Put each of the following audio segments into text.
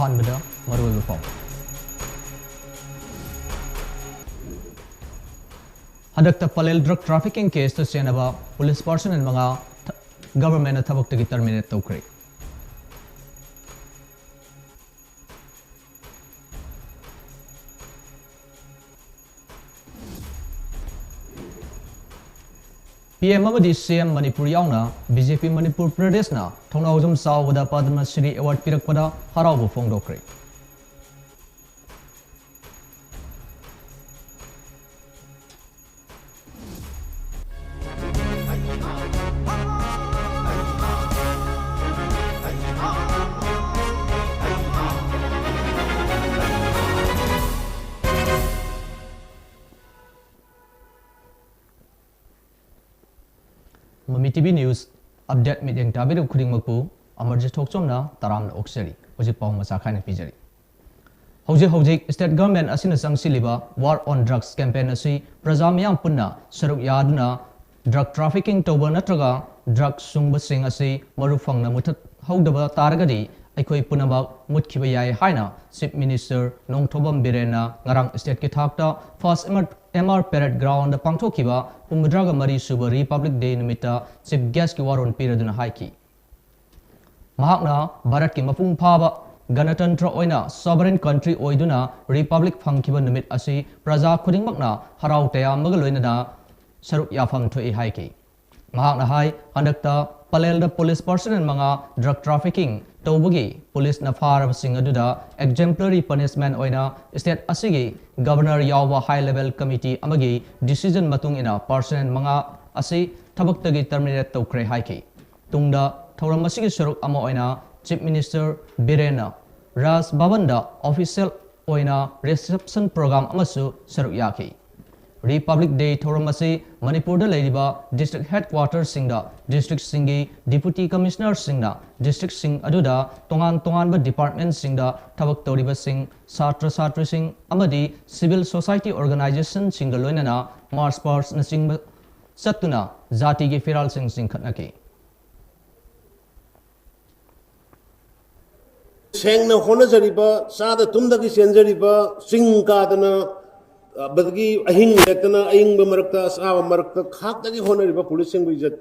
ꯑꯍꯥꯟꯕꯗ ꯃꯔꯨꯑꯣꯏꯕ ꯄꯥꯎ ꯍꯟꯗꯛꯇ ꯄꯂꯦꯜ ꯗ꯭ꯔꯒ ꯇ꯭ꯔꯥꯐꯤꯀꯤꯡ ꯀꯦꯁꯇ ꯆꯦꯟꯅꯕ ꯄꯨꯂꯤꯁ ꯄꯥꯔꯁꯣꯅꯦꯜ 5 ꯒꯚꯔꯟꯃꯦꯟꯠꯅ ꯊꯕꯛꯇꯒꯤ ꯇꯔꯃꯤꯅꯦꯠ ꯇꯧꯈ꯭ꯔꯦ PM amadi CM Manipur yauna BJP Manipur Pradeshna thongnawjum sawbada Padma Shri Award pirakpada haraubu fongdokre Mami TV News update meeting tabiru khuding makpu AMARJIT THOKCHOM na taramna oksari hoji paw macha khaina pijari hoji state government asina sangsiliba war on drugs campaign asi praja miyam punna saruk yaduna drug trafficking toba natraga drug sungba sing asi maru phangna muthat haudaba taragadi aikoi punamak mutkhiba yai haina chief minister Nongthobam Birena ngarang state ki thakta first MR Parade Ground pangthokiba Pumdraga Mari Suba Republic Day nimita chief guest ki waron piraduna haiki mahakna Bharat ki mapung phaba ganatantra oina sovereign country oiduna republic phangkiba nimit asi praja khudingmakna harau taya magaloina saruk yafam thoi haiki mahakna hai handakta Palel the police personnel manga drug trafficking tawbugi police na farab sing aduda exemplary punishment oina state asigi governor yawa high level committee amagi decision matung ina personnel manga asi thabaktagi terminate tawkre haiki tungda thoram asigi saruk ama oina chief minister Birena Ras Bhavanda official oina reception program amasu saruk yaki Republic Day Thoramasi Manipur da Ladiba District Headquarters Singda District Singi Deputy Commissioner Singda District Sing Aduda Tongan ba Department Singda Thabak Toriba Sing Satra Sing Amadi Civil Society Organization Singa Loinana Mars Pars na Sing Satuna Zati gi Firal Sing Khatnaki Sengna Hona Jariba Sada Tumdaki Senjariba Sing Kadana Badagi ahing letana ahing bamarakta sawa marakta khakdagi honariba policing bijat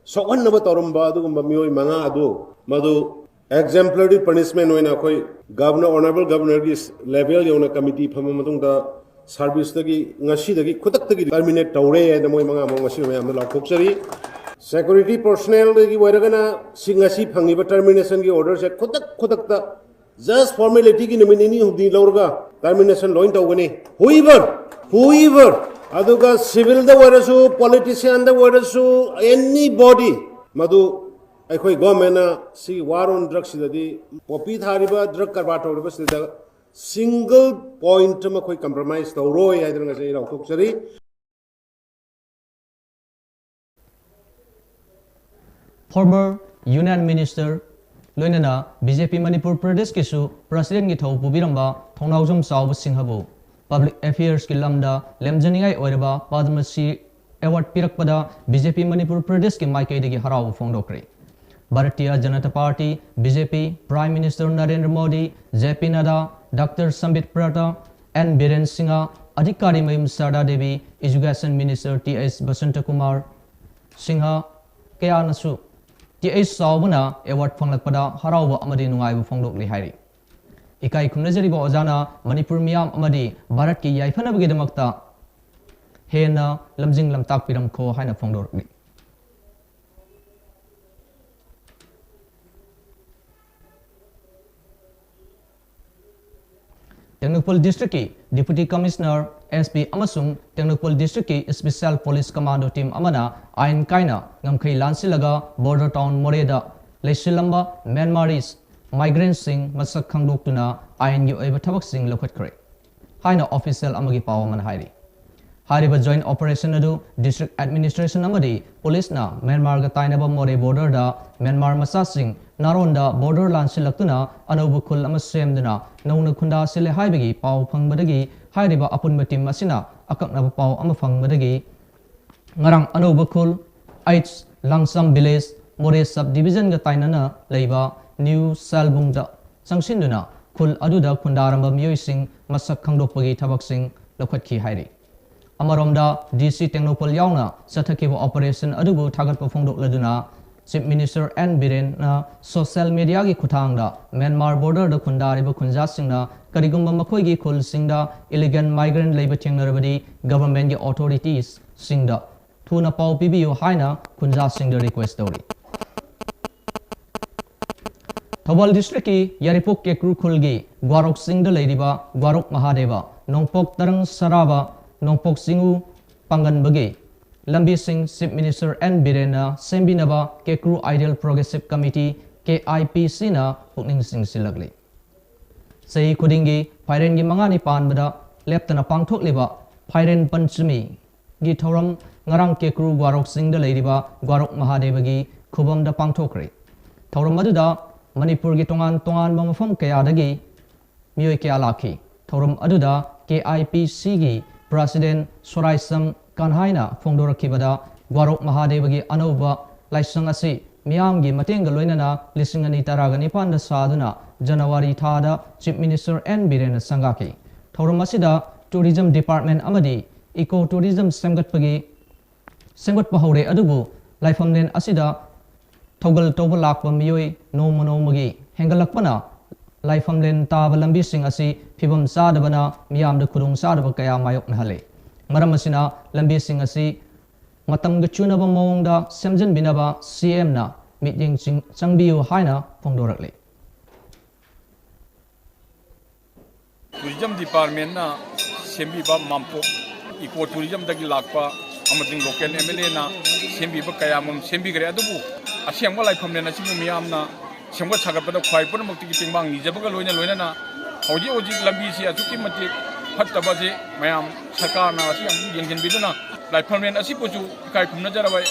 sokan naba torumba adugumba mioi manga adu madu exemplary punishment oina khoi governor honorable governor gi level yona committee phama matung da service dagi ngasi dagi khutak dagi terminate tawre da moi manga mo ngasi me amna lakhokchari security personnel dagi wairagana singasi phangiba termination gi order se khutak da just formality ki nominee hudi lorga termination loin tawgani whoever aduga civil da warasu politician da warasu anybody madu aikhoi government na si war on drugs sidadi popi thariba drug karba tawriba sida single point ma khoi compromise tawroi haidranga sei raw thokchari former union minister Loinana BJP Manipur Pradesh kisu president ki thau pubiramba thongnawjum sawba singhabu public affairs ki lamda lemjaningai oiraba Padma Shri Award pirakpada BJP Manipur Pradesh ki maikai degi harau fongdokre Bharatiya Janata Party BJP Prime Minister Narendra Modi JP Nadda Dr. Sambit Prata N Biren Singha Adhikari Mayum Sarda Devi Education Minister T.S. Basanta Kumar Singha kaya nasu TH Saubana award fanglakpada harauba amadi nungaibu fongdokli hairi ikai khumnajariba ojana Manipur miyam amadi Bharat ki yaifanabagi damakta hena lamjing lamtak piram kho haina fongdokli Teknopol District ki Deputy Commissioner SP amasung Teknopol District ki Special Police Commando Team amana ain kaina ngamkhai lansilaga border town Moreda leisilamba Myanmaris migrants sing masak khangdoktuna ain gi oiba thabak sing lokhatkre haina official amagi pawaman hairi hariba joint operation adu district administration amadi police na Myanmar ga tainaba More border da Myanmar masa sing naronda border lansilaktuna anobu khul ama semduna nauna khunda sile haibagi paw phangbadagi hairiba apunba team asina akaknaba paw ama phangbadagi ngarang anobu khul H Langsam village More subdivision ga tainana leiba New Salbung da sangshinduna khul aduda khundaramba miyoi masak khangdokpagi thabaksing lokhatkhi hairi amaromda DC Technopol yauna sathakiba operation adubu thagatpa phongdokladuna Chief Minister N Biren na social media gi khuthangda Myanmar border da khundariba khunja singna karigumba makhoi gi khul singda illegal migrant labor thengnarabadi government gi authorities singda thuna pau pibiyo haina khunja singda request dori Thobal district ki Yaripok Kekru khulgi Gwarok singda leiriba Gwarok Mahadeva Nongpok Tarang Saraba Nongpok Singu Pangan bagi Lambi Singh Chief Minister N Birena Sembinaba Kekru Ideal Progressive Committee KIPC na Pukning Singh Silagli Sei Kudingi Pairen gi mangani panbada leptana pangthok liba Pairen Panchami gi thoram ngarang Kekru Gwarok singda leiriba Gwarok Mahadeva gi khubam da pangthokre thoram aduda Manipur gi tongan mafam kaya dagi miyoi kaya lakhi thoram aduda KIPC gi President Soraisam Kanhaina Fongdorakibada Gwarok Mahadeva gi anova laisang asi miyam gi matenga loinana lisingani taragani panda saduna January thada Chief Minister N Birena Sangaki thoram asida Tourism Department amadi Eco Tourism semgatpagi semgatpa hore adubu laifamnen asida Togal Tobal Lakpa Miyoi no Monomagi Hengalakpana Laifamlen Taba Lambi Sing Asi Pibam Sadabana Miam the Kudung Sadaba Kaya Mayok Nahale Maramasina Lambi Sing Asi Matam Gachunaba Monda Semjan Binaba CM na Meeting Changbiu Haina Pongdorakli Tourism Department na Sembiba Mampo Eco Tourism Dagi Lakpa Amating local MLA na Sembiba Kayamum Sembigre Adubu Asiangwa Laifamlen Asimu Miamna Sangwa Sagapada Kwai Punamakti Timbang Nijabaga Loina Hoji Oji Lambisi Atuki Mati Patabazi Mayam Sakana Asiam Yangan Biduna Laifamlen Asipuju Kai Kumnajarawai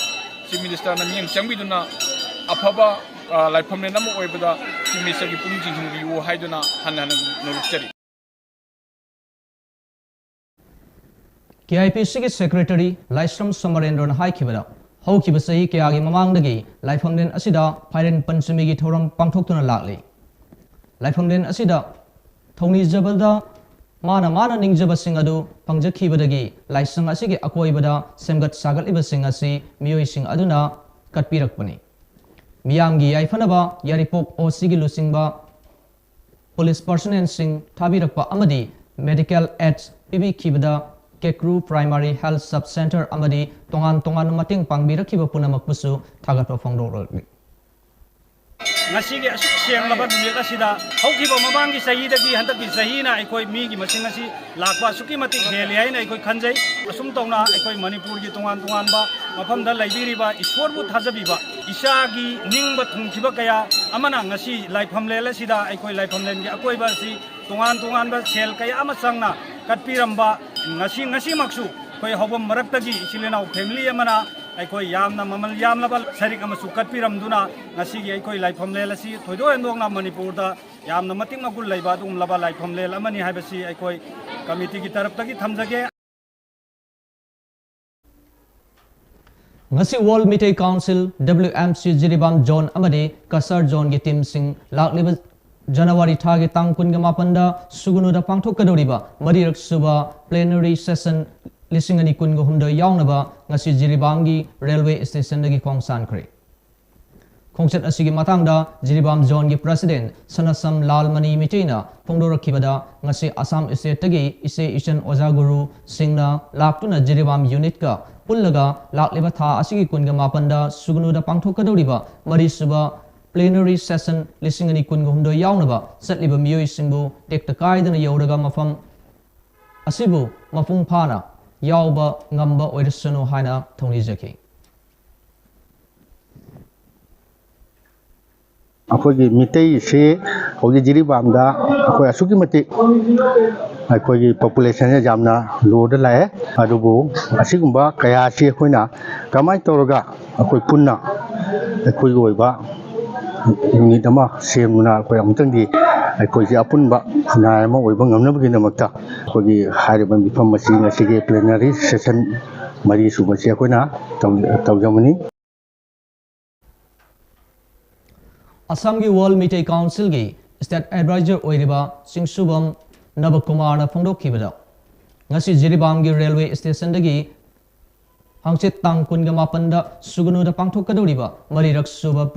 Chief Minister Naming Changbiduna Apaba Laifamlen Namu Oibada Chief Minister Punjing Yu Haiduna Hanan Nurchari KIPC ki Secretary Laisram Samarendran Haikibada Haukiba Sahi Kayagi Mamangdagi Laifamlen Asida Pairen Panchami gi thoram pangthoktuna lakli Laifamlen Asida Thongni Jabalda Mana Ningjaba Singadu Pangjakhibadagi Laisang Asigi Akoibada Semgat Sagaliba Sing Asi Miyoi Sing Aduna Katpirakpani Miyamgi Yaifanaba Yaripok Osigi Lusingba Police Personnel Sing Tabirakpa Amadi Medical Aids Pibi Kibada Kekru Primary Health Sub Center Amadi Tongan Mating Pangbirakhiba Punamakpusu Tagatpa Fongdorolgi Ngasigi asuk siang laban dunia sida haukiba mabangi sahidagi handaki sahina ekoi mi gi masing asi lakba suki matik heliai na ekoi khanjai asum tawna ekoi manipur gi tongan ba mafam da laibiriba ishwar bu thajabiba isa gi ningba thungkiba kaya amana ngasi laifam lela sida ekoi laifam len gi akoi ba si tongan ba sel kaya ama sangna katpiramba ngasi maksu koi hobam maraktagi silena family amana Aikoi yamna mamal yamna bal sarik ama sukat piram duna ngasi gi aikoi laifam lel asi thoido endong na Manipur da yamna mating magul laiba dum laba laifam lel amani haibasi aikoi committee gi tarap tagi thamjage Ngasi World Meeting Council WMC Jiribam Zone amadi Kasar Zone gi team sing lakliba January thagi tang kun ga mapanda sugunu da pangthokadoriba marirak suba plenary session Lisingani kun go humda yaunaba ngasi Jiribangi railway station dagi khongsan khre khongchat asigi matangda Jiribam zone gi president Sanasam Lalmani Mitina phongdorakhibada ngasi Assam state dagi ise Ishan Ojaguru Singna laktuna Jiribam unit ka pullaga lakliba tha asigi kun ga mapanda sugunu da pangthokadoriba mari suba plenary session lisingani kun go humda yaunaba satliba miyoi singbu tekta kaidana yauraga mafam asibu mafung phana Yauba ngamba oirasano haina thongni jaki Akogi mitei se hogi Jiribam da akoi asuki mati akogi population ya jamna low da lae adubu asigumba kaya se koina kamai toroga akoi punna akoi goiba unit ama semuna akoi amtangdi akoi ji apunba na ma oiba ngamnabagi namakta akogi hariban bifam masi ngasige plenary session mari subasi akoina tawjamani Assam gi World Meeting Council gi State Advisor Oiriba Singsubam Navakumar Fongdokibada ngasi Jiribamgi Railway Station dagi hangchit tang kunga mapanda sugunu da pangthokadoriba marirak suba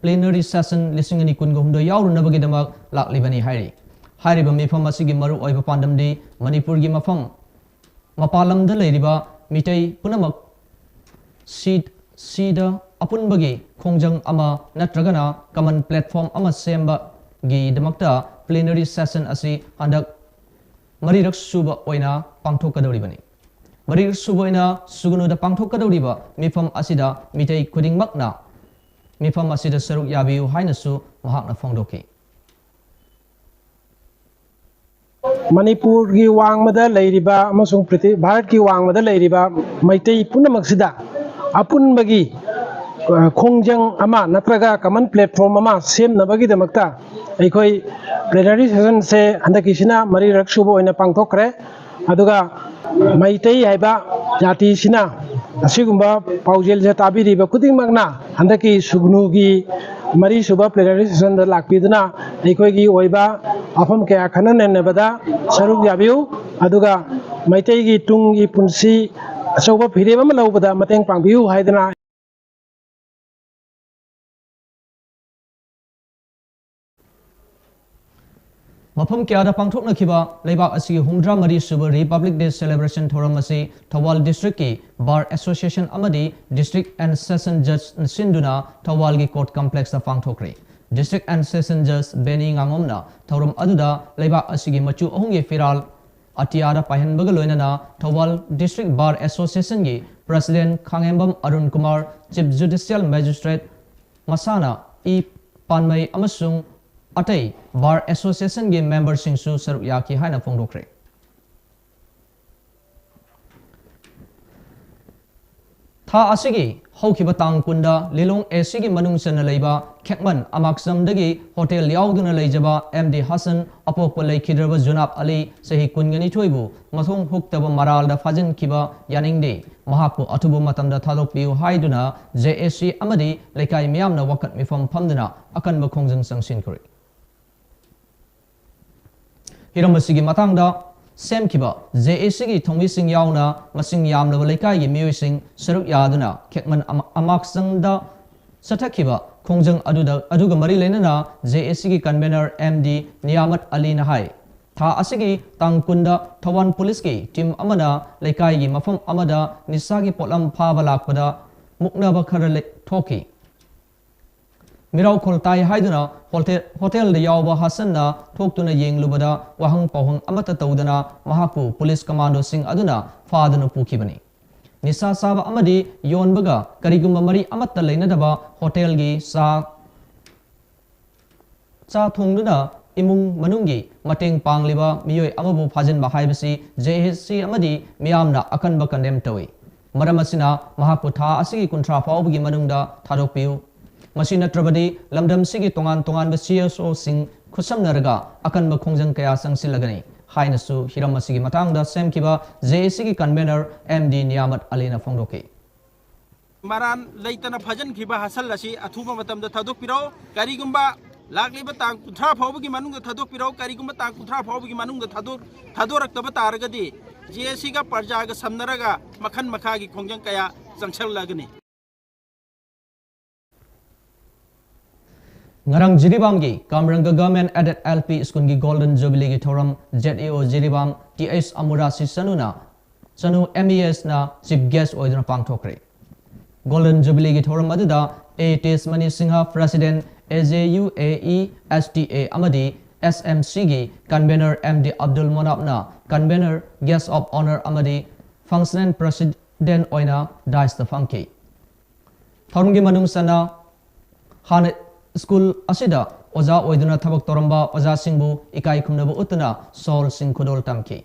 plenary session lisingani kunga humdo yaurunabagi damak laklibani hairi hairiba mifam asigi maru oiba pandamdi Manipur gi mafam mapalamda leiriba mitai punamak sida apunbagi khongjang ama natragana common platform ama semba gi damakta plenary session asi handak marirak suba oina pangthokadoribani marirak suba oina sugunu da pangthokadoriba mifam asida mitai khudingmakna mifam asida saruk yabiu hainasu mahakna phongdoki Manipur ki wang mada leiriba amasung Bharat ki wang mada leiriba maitai punamaksida apun bagi khongjang ama natraga common platform ama sem nabagi damakta aikoi plenary session se handakisina mari raksubo oina pangthokre aduga maitai haiba jati sina asigumba paujel je tabiriba kudingmakna handaki sugnu gi mari suba plenary session da lakpiduna aikoi gi oiba afam kaya khanan nebada saruk yabiu aduga maitai gi tung gi punsi asoba phireba ma lawbada mateng pangbiu haidana Mafam kaya pangthokna khiba leibak asi humdra mari suba Republic Day celebration thoram asi Thawal district ki Bar Association amadi district and session judge sinduna Thawal gi court complex da pangthokre district and session judge Beni ngangomna thoram aduda leibak asi gi machu ahungi firal atiara pahen bagaloinana Thawal district Bar Association gi president Khangembam Arun Kumar chief judicial magistrate masana e panmai amasung Atai Bar Association ge members singsu saruk yaki haina phongdokre Tha asigi haukiba tang kunda lilong asigi manung sana leiba khekman amaksam dagi hotel yauduna leijaba MD Hassan apokpa leikidraba Junab Ali sahi kungani thoibu mathong huktaba maral da fajin kiba yaningde mahapu atubu matamda thadokpiu haiduna JSC amadi lekai miyamna wakat mifam phamduna akan bakhongjang sangsin kore Hiramasi matangda sem kiba JAC gi thongwi sing yauna masing yamlaba lekai gi mioi sing saruk yaduna khekman amaksangda sathakhiba khongjang aduga mari lenana JAC gi convener MD Niyamat Ali na hai tha asigi tangkunda Thawan police gi team amana lekai gi mafam amada nisa gi potlam phaba lakpada muknaba khara thoki Mirau Koltai Haiduna Hotel de Yauba Hassanna Toktuna Ying Lubada Wahang Pahung Amata Taudana Mahapu Police Commando Sing Aduna Fadana Pukibani Nisa Saba Amadi Yon Baga Karigumba Mari Amata Lainadaba Hotel Gi Sa Thongduna Imung Manungi Mateng Pangliba Miyoi Amabu Fajan Bahaibasi JHC Amadi Miyamna Akan Bakandem Tawi Maramasina Mahapu Tha Asigi Kuntra Faubugi Manungda Thadokpiu Masina Trabadi, Lamdam Sigi Tongan CSO Sing, Kusamnaraga, Akan Bakhongjang Kaya Sangsilagani, Hainasu, Hiramasigi Matangda, Semkiba, JAC convener MD Niyamat Alina Phongdoki. Maran Laitana Fajan Kiba Hasalasi, Atuma Matam the Tadok Piro, Karigumba, Lagli Batang, Kutra Pobuki Manung the Tadok Piro, Karigumba Tang, Kutra Pobuki Manung the Tadorak Tabataragadi, JAC Parjaga Samnaraga, Makan Makagi Kongjang Kaya, Sangshal Lagani. Ngarang Jiribamgi, Kamranga Government Added LP Skungi Golden Jubilee gi Thoram ZAO Jiribam TS Amurasi Sanu MES na Chief Guest Oidana Pangthokre. Golden Jubilee gi Thoram aduda ATS Mani Singha President AJUAE STA Amadi SMC gi Convener MD Abdul Monapna Convener Guest of Honor Amadi Functioning President Oina Dice the Funky. Thoramgi Manung Sana Han School asida oza oiduna thabak toramba oza singbu ikai khumnabu utna sol sing khudol tamki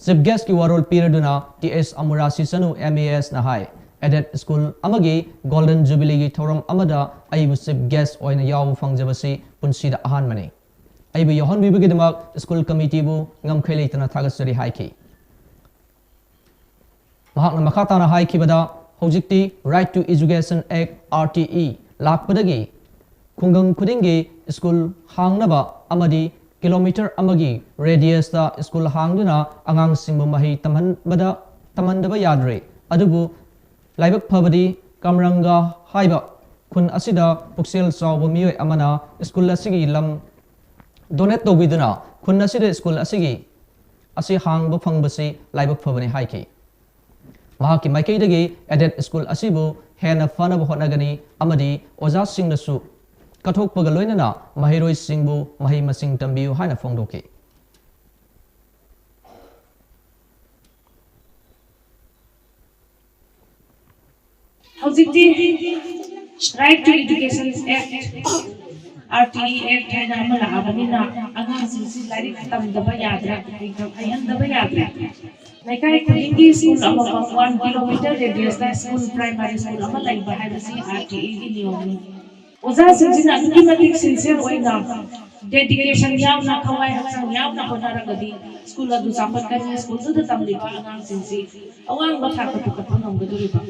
Chief guest ki warol perioduna TS Amurasi Sanu MES na hai added school amagi Golden Jubilee gi thoram amada aibu chief guest oina yaw fangjabasi punsida ahan mani aibu yohon bibagi damak school committee bu ngam khailei tana thagasari haiki mahakna makata na haiki bada hojikti Right to Education Act RTE lakpadagi Kungang Kudingi school हांगनबा अमदी kilometre अमगी radius ता school हांगदुना आंगांग सिंगबु मही तमहनदबा याद्रे अदुबु लाइबक फबदी कमरंगा हाइबा खुन असिदा पुक्सेल सावबु मियोय अमना स्कूल असिगी लम डोनेट तौबिदुना खुन असिदा स्कूल असी हांगबु फंगबसी लाइबक फबनी हाइकी महाकी माइकैदगी एडेड स्कूल असिबु हेना फनब होटनगनी अमदी ओजा सिंगनसु कथोकपग लोइनना महिरोय सिंगबु मही मसिंग तंबियु हाइना फोंदोकी हौजिकती right to education act RTE act है ना अमला आबनिना अगांसिंगसि लाइरिक तमदबा याद्रा अयंदबा याद्रा लेकाय खुलिंगी स्कूल अममा 1 किलोमीटर रेडियस दा स्कूल प्राइमरी स्कूल अमा लाइबा हाइबसी RTE की नियमनी ओजा सिंजिना अदुकी मतिक सिंसियर ओइना डेडिकेशन यावना खवाय हक्संग यावना होनारगदी स्कूल अदु चापतकनी स्कूल दुदा तमलिबा अगांसिंगसि अवांग बथा कतुकत नमगदुरिबा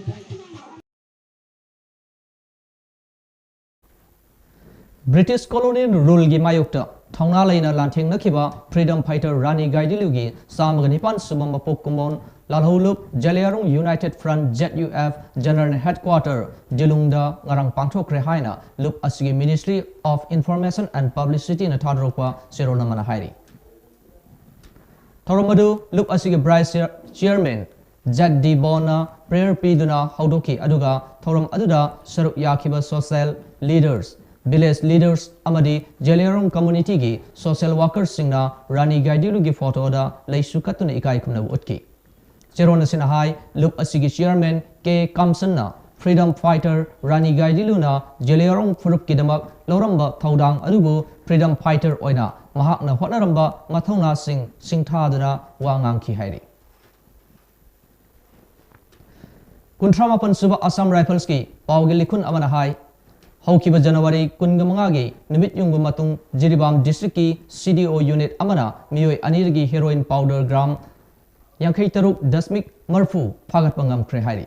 ब्रिटिश कॉलोनियल रूल की मायोक्ता थौना लेना लांथेंग नखिबा फ्रीडम फाइटर रानी गाइडिलुगी सामगनिपान सुबम मपोक कुमोन लालहौलुप Zeliangrong united front ZUF general headquarter दिलुंगदा ngarang pangthokre haina lup asigi ministry of information and publicity न थादरोकवा सेरोनमना हाइरी थौरमदु लुप असigi ब्राइस चेयरमैन जैक डी बोना प्रेयर पीदुना हौदोकी अदुगा थौरम अदुदा सरुक याखिबा social leaders village leaders अमदी जेलियरोंग community की सोशल वर्कर्स सिंगना रानी गाइडिलु की फोटोदा लेसु कतुन इकाई खुमनबु उतकी चेरोन सिना हाई लुप असिगी चेयरमैन के कामसनना फ्रीडम फाइटर रानी गाइडिलुना जेलियरोंग फुरुप की दमक लौरंबा थौदांग अदुबु फ्रीडम फाइटर ओइना महाकना होटनरंबा मथौना सिंथादुना वांगांखी हाइरी कुंथ्रामापन सुबह असम राइफल्स की पावगे लिखुन अमना हाई हौकिबा जनवरी 15 गी निमित युंगु मतुंग जिरीबाम डिस्ट्रिक्ट की CDO यूनिट अमना मियोय अनिरगी हेरोइन पाउडर ग्राम 53.मरफू फागत पंगमख्रे हाइरी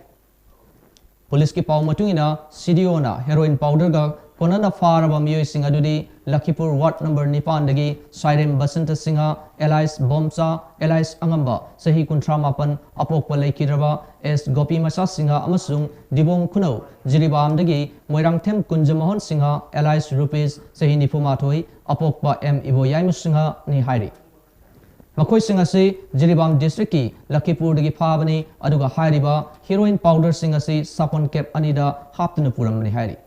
पुलिस की पाव मतुंगिना CDO ना हेरोइन पाउडर गा कोनना फारबा मियोय सिंह अदुदी लखीपुर वार्ड नंबर 9 दगी साइरेम बसंत सिंह एलाइस बोमसा एलाइस अंगंबा सही 38 अपोकपा लेखिरबा एस गोपी मसा सिंह अमसुंग दिबोंग खुनौ जिरीबाम दगी मोइरांगथेम कुंजमोहन सिंह एलाइस रुपीस सही 94 अपोकपा M इबोयाइम सिंह नि हाइरी मखोय सिंह असि जिरीबाम डिस्ट्रिक्ट की लखीपुर दगी फाबनी अदुगा हाइरिबा हेरोइन पाउडर सिंह असि सापोन cap अनिदा हापतनु पुरमनि हाइरी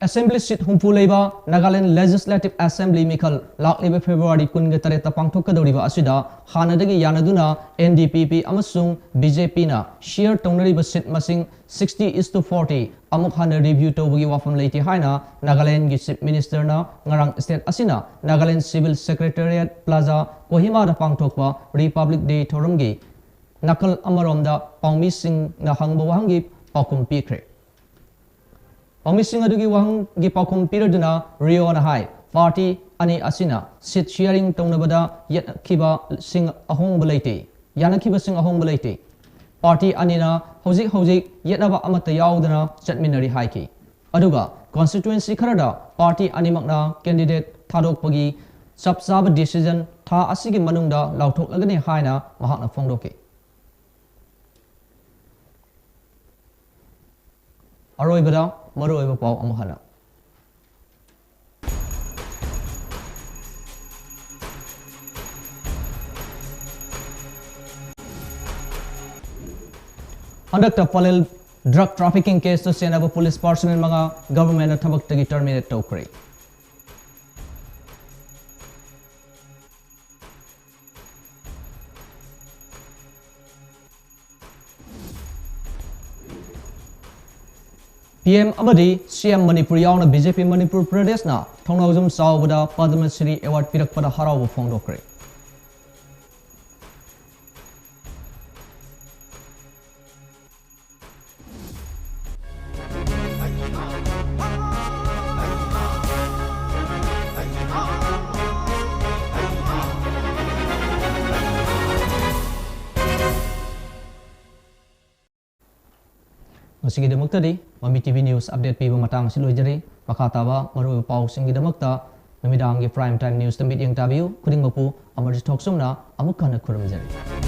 Assembly seat humpu leiba Nagaland Legislative Assembly Mikal lakliba February 13 pangthokadoriba asida hanadagi yanaduna NDPP amasung BJP na share tongnariba seat masing 60:40 amuk hana review tawbugi wafam leiti haina Nagaland gi Chief Minister na ngarang state asina Nagaland Civil Secretariat Plaza Kohima da pangthokpa Republic Day thoramgi nakal amaromda pangmi sing na hangba wahangi pakum pikre Omising adugi wang gi pakum piraduna Rio na hai party ani asina sit sharing tongnabada yet kiba sing ahong balaiti yana kiba sing ahong balaiti party anina hojik yetnaba amata yaudana chatminari haiki aduga constituency kharada party animakna candidate thadokpagi sabsab decision tha asigi manungda lauthok lagani haina mahakna phongdoki aroibada मरोइबा पाव अमहना हंडक्ता Pallel drug trafficking case तो सेनाब police personnel मंगा government थबक तगी terminate तौखरे PM amadi CM Manipur yauna BJP Manipur Pradesh na thongnawjum sawbada Padma Shri Award pirakpada haraw phongdokre ꯉꯁꯤꯒꯤꯗꯃꯛꯇꯗꯤ ꯃꯃꯤ ꯇꯤꯚꯤ ꯅ꯭ꯌꯨꯁ ꯑꯞꯗꯦꯠ ꯄꯤꯕ ꯃꯇꯥꯡ ꯑꯁꯤ ꯂꯣꯏꯖꯔꯤ ꯃꯈꯥ ꯇꯥꯕ ꯃꯔꯨꯑꯣꯏꯕ ꯄꯥꯎꯁꯤꯡꯒꯤꯗꯃꯛꯇ ꯅꯨꯃꯤꯗꯥꯡꯒꯤ ꯄ꯭ꯔꯥꯏꯝ ꯇꯥꯏꯝ ꯅ꯭ꯌꯨꯁꯇ ꯃꯤꯠꯌꯦꯡ ꯇꯥꯕꯤꯌꯨ ꯈꯨꯗꯤꯡꯃꯛꯄꯨ ꯑꯃꯔꯖꯤꯠ ꯊꯣꯛꯆꯣꯝꯅ ꯑꯃꯨꯛ ꯍꯟꯅ ꯈꯨꯔꯨꯝꯖꯔꯤ